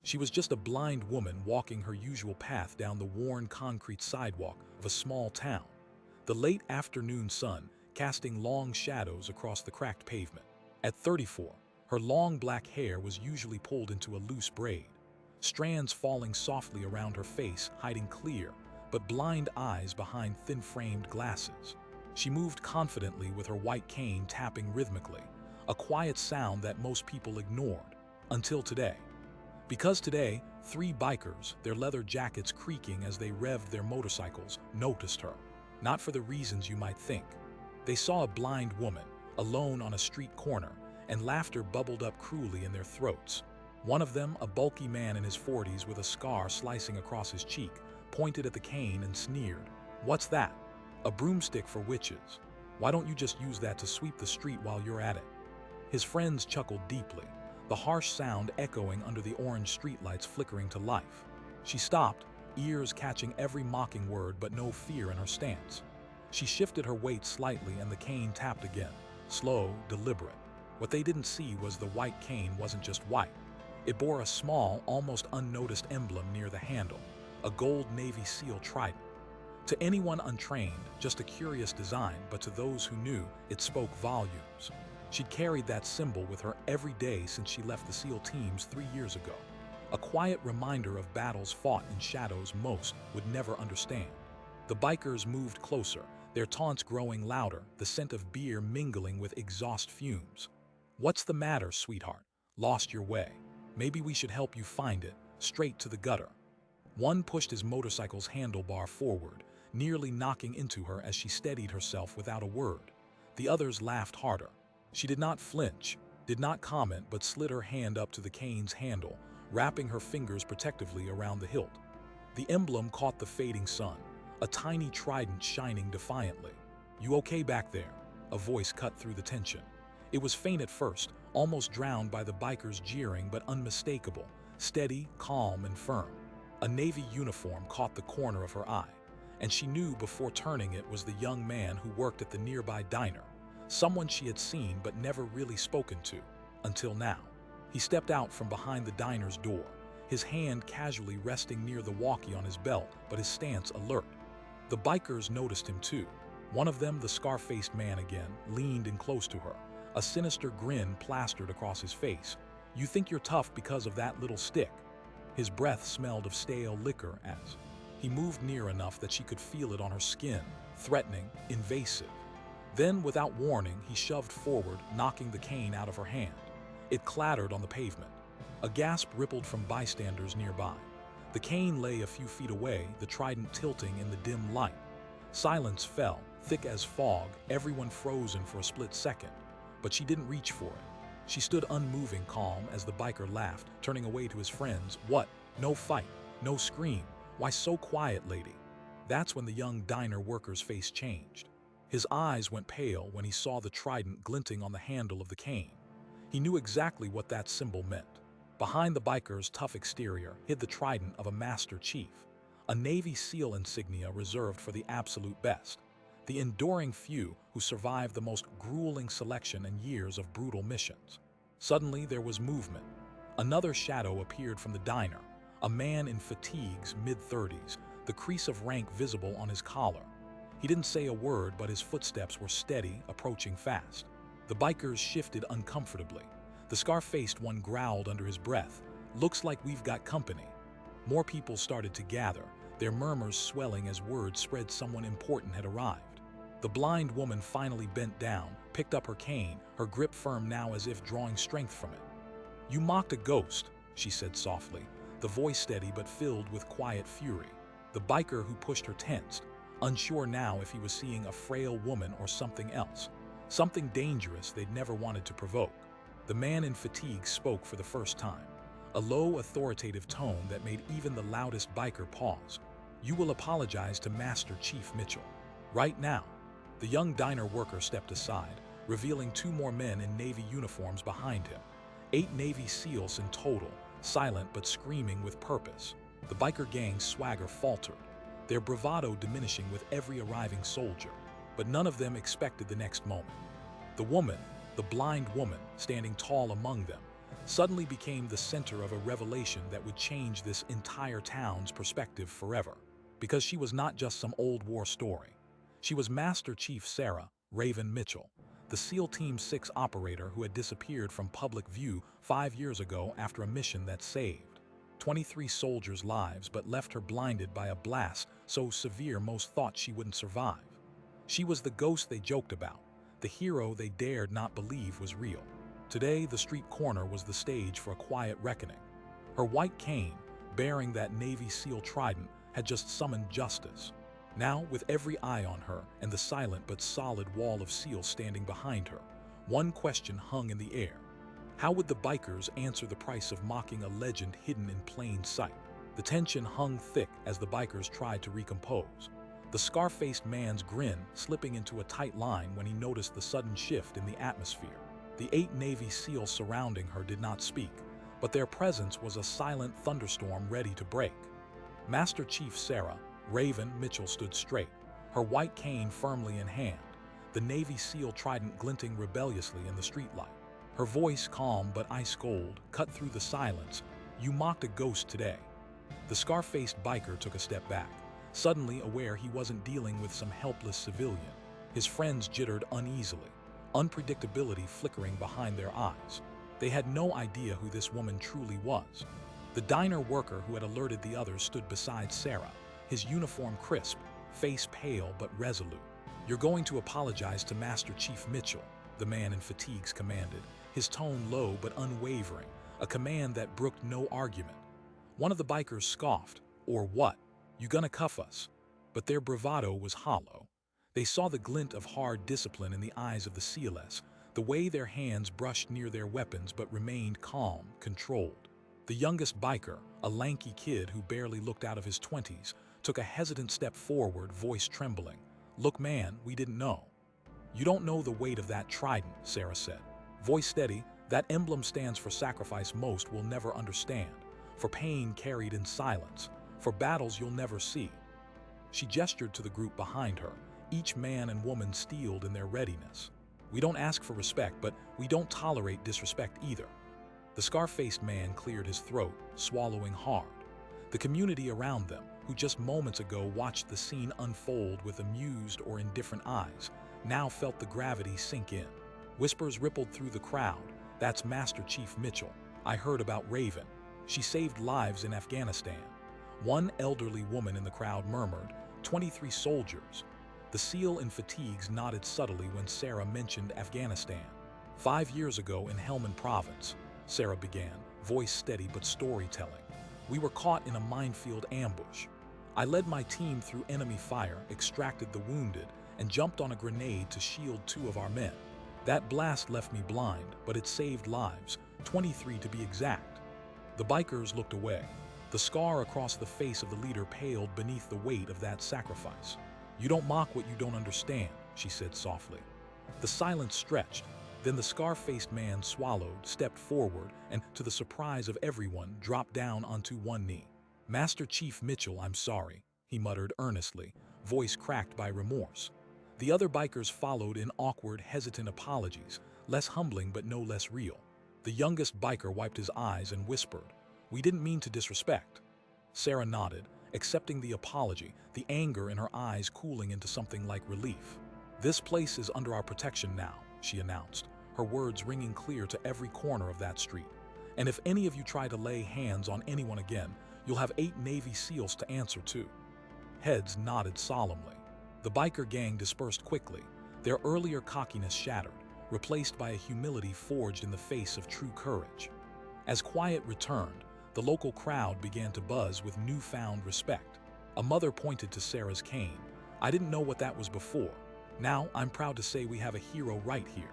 She was just a blind woman walking her usual path down the worn concrete sidewalk of a small town, the late afternoon sun casting long shadows across the cracked pavement. At 34, her long black hair was usually pulled into a loose braid, strands falling softly around her face, hiding clear but blind eyes behind thin-framed glasses. She moved confidently with her white cane tapping rhythmically, a quiet sound that most people ignored, until today. Because today, three bikers, their leather jackets creaking as they revved their motorcycles, noticed her. Not for the reasons you might think. They saw a blind woman, alone on a street corner, and laughter bubbled up cruelly in their throats. One of them, a bulky man in his 40s with a scar slicing across his cheek, pointed at the cane and sneered. "What's that?" "A broomstick for witches. Why don't you just use that to sweep the street while you're at it?" His friends chuckled deeply, the harsh sound echoing under the orange streetlights flickering to life. She stopped, ears catching every mocking word but no fear in her stance. She shifted her weight slightly and the cane tapped again, slow, deliberate. What they didn't see was the white cane wasn't just white. It bore a small, almost unnoticed emblem near the handle, a gold Navy SEAL Trident. To anyone untrained, just a curious design, but to those who knew, it spoke volumes. She'd carried that symbol with her every day since she left the SEAL teams 3 years ago. A quiet reminder of battles fought in shadows most would never understand. The bikers moved closer, their taunts growing louder, the scent of beer mingling with exhaust fumes. "What's the matter, sweetheart? Lost your way? Maybe we should help you find it, straight to the gutter." One pushed his motorcycle's handlebar forward, nearly knocking into her as she steadied herself without a word. The others laughed harder. She did not flinch, did not comment, but slid her hand up to the cane's handle, wrapping her fingers protectively around the hilt. The emblem caught the fading sun, a tiny trident shining defiantly. "You okay back there?" A voice cut through the tension. It was faint at first, almost drowned by the bikers' jeering, but unmistakable, steady, calm, and firm. A Navy uniform caught the corner of her eye, and she knew before turning it was the young man who worked at the nearby diner, someone she had seen but never really spoken to, until now. He stepped out from behind the diner's door, his hand casually resting near the walkie on his belt, but his stance alert. The bikers noticed him too. One of them, the scar-faced man again, leaned in close to her, a sinister grin plastered across his face. "You think you're tough because of that little stick?" His breath smelled of stale liquor as he moved near enough that she could feel it on her skin, threatening, invasive. Then, without warning, he shoved forward, knocking the cane out of her hand. It clattered on the pavement. A gasp rippled from bystanders nearby. The cane lay a few feet away, the trident tilting in the dim light. Silence fell, thick as fog, everyone frozen for a split second. But she didn't reach for it. She stood unmoving, calm, as the biker laughed, turning away to his friends. "What? No fight? No scream? Why so quiet, lady?" That's when the young diner worker's face changed. His eyes went pale when he saw the trident glinting on the handle of the cane. He knew exactly what that symbol meant. Behind the biker's tough exterior hid the trident of a master chief, a Navy SEAL insignia reserved for the absolute best, the enduring few who survived the most grueling selection and years of brutal missions. Suddenly there was movement. Another shadow appeared from the diner, a man in fatigues, mid-30s, the crease of rank visible on his collar. He didn't say a word, but his footsteps were steady, approaching fast. The bikers shifted uncomfortably. The scar-faced one growled under his breath, "Looks like we've got company." More people started to gather, their murmurs swelling as word spread someone important had arrived. The blind woman finally bent down, picked up her cane, her grip firm now as if drawing strength from it. "You mocked a ghost," she said softly, the voice steady but filled with quiet fury. The biker who pushed her tensed, unsure now if he was seeing a frail woman or something else, something dangerous they'd never wanted to provoke. The man in fatigue spoke for the first time, a low, authoritative tone that made even the loudest biker pause. "You will apologize to Master Chief Mitchell. Right now." The young diner worker stepped aside, revealing 2 more men in Navy uniforms behind him. 8 Navy SEALs in total, silent but screaming with purpose. The biker gang's swagger faltered, their bravado diminishing with every arriving soldier, but none of them expected the next moment. The woman, the blind woman, standing tall among them, suddenly became the center of a revelation that would change this entire town's perspective forever. Because she was not just some old war story. She was Master Chief Sarah Raven Mitchell, the SEAL Team 6 operator who had disappeared from public view 5 years ago after a mission that saved 23 soldiers' lives but left her blinded by a blast so severe most thought she wouldn't survive. She was the ghost they joked about, the hero they dared not believe was real. Today, the street corner was the stage for a quiet reckoning. Her white cane, bearing that Navy SEAL Trident, had just summoned justice. Now, with every eye on her and the silent but solid wall of SEALs standing behind her, one question hung in the air. How would the bikers answer the price of mocking a legend hidden in plain sight? The tension hung thick as the bikers tried to recompose, the scar-faced man's grin slipping into a tight line when he noticed the sudden shift in the atmosphere. The 8 Navy SEALs surrounding her did not speak, but their presence was a silent thunderstorm ready to break. Master Chief Sarah Raven Mitchell stood straight, her white cane firmly in hand, the Navy SEAL Trident glinting rebelliously in the streetlight. Her voice, calm but ice-cold, cut through the silence. "You mocked a ghost today." The scar-faced biker took a step back, suddenly aware he wasn't dealing with some helpless civilian. His friends jittered uneasily, unpredictability flickering behind their eyes. They had no idea who this woman truly was. The diner worker who had alerted the others stood beside Sarah, his uniform crisp, face pale but resolute. "You're going to apologize to Master Chief Mitchell," the man in fatigues commanded, his tone low but unwavering, a command that brooked no argument. One of the bikers scoffed, "Or what? You gonna cuff us?" But their bravado was hollow. They saw the glint of hard discipline in the eyes of the SEALs, the way their hands brushed near their weapons but remained calm, controlled. The youngest biker, a lanky kid who barely looked out of his 20s, took a hesitant step forward, voice trembling. "Look, man, we didn't know." "You don't know the weight of that trident," Sarah said. Voice steady, "That emblem stands for sacrifice most will never understand, for pain carried in silence, for battles you'll never see." She gestured to the group behind her, each man and woman steeled in their readiness. "We don't ask for respect, but we don't tolerate disrespect either." The scar-faced man cleared his throat, swallowing hard. The community around them, who just moments ago watched the scene unfold with amused or indifferent eyes, now felt the gravity sink in. Whispers rippled through the crowd. "That's Master Chief Mitchell. I heard about Raven. She saved lives in Afghanistan." One elderly woman in the crowd murmured, 23 soldiers." The SEAL in fatigues nodded subtly when Sarah mentioned Afghanistan. 5 years ago in Helmand Province," Sarah began, voice steady but storytelling. "We were caught in a minefield ambush. I led my team through enemy fire, extracted the wounded, and jumped on a grenade to shield 2 of our men. That blast left me blind, but it saved lives, 23 to be exact." The bikers looked away. The scar across the face of the leader paled beneath the weight of that sacrifice. "You don't mock what you don't understand," she said softly. The silence stretched. Then the scar-faced man swallowed, stepped forward, and, to the surprise of everyone, dropped down onto one knee. "Master Chief Mitchell, I'm sorry," he muttered earnestly, voice cracked by remorse. The other bikers followed in awkward, hesitant apologies, less humbling but no less real. The youngest biker wiped his eyes and whispered, "We didn't mean to disrespect." Sarah nodded, accepting the apology, the anger in her eyes cooling into something like relief. "This place is under our protection now," she announced, her words ringing clear to every corner of that street. "And if any of you try to lay hands on anyone again, you'll have 8 Navy SEALs to answer to." Heads nodded solemnly. The biker gang dispersed quickly, their earlier cockiness shattered, replaced by a humility forged in the face of true courage. As quiet returned, the local crowd began to buzz with newfound respect. A mother pointed to Sarah's cane. "I didn't know what that was before. Now I'm proud to say we have a hero right here."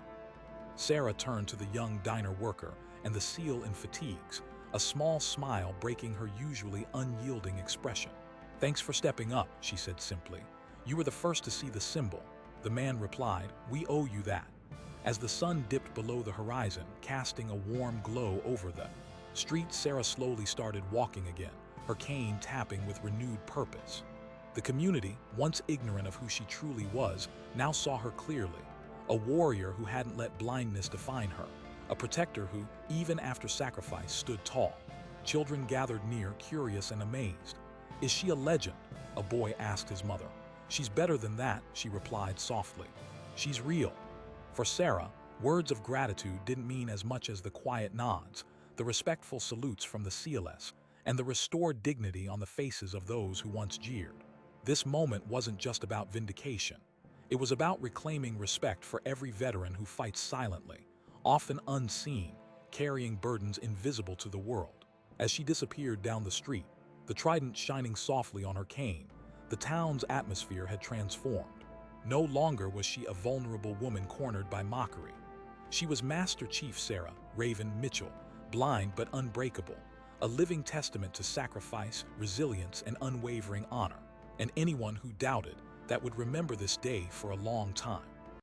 Sarah turned to the young diner worker and the SEAL in fatigues, a small smile breaking her usually unyielding expression. "Thanks for stepping up," she said simply. "You were the first to see the symbol." The man replied, "We owe you that." As the sun dipped below the horizon, casting a warm glow over the street, Sarah slowly started walking again, her cane tapping with renewed purpose. The community, once ignorant of who she truly was, now saw her clearly. A warrior who hadn't let blindness define her, a protector who, even after sacrifice, stood tall. Children gathered near, curious and amazed. "Is she a legend?" a boy asked his mother. "She's better than that," she replied softly. "She's real." For Sarah, words of gratitude didn't mean as much as the quiet nods, the respectful salutes from the CLS, and the restored dignity on the faces of those who once jeered. This moment wasn't just about vindication. It was about reclaiming respect for every veteran who fights silently, often unseen, carrying burdens invisible to the world. As she disappeared down the street, the trident shining softly on her cane, the town's atmosphere had transformed. No longer was she a vulnerable woman cornered by mockery. She was Master Chief Sarah Raven Mitchell, blind but unbreakable, a living testament to sacrifice, resilience, and unwavering honor. And anyone who doubted that would remember this day for a long time.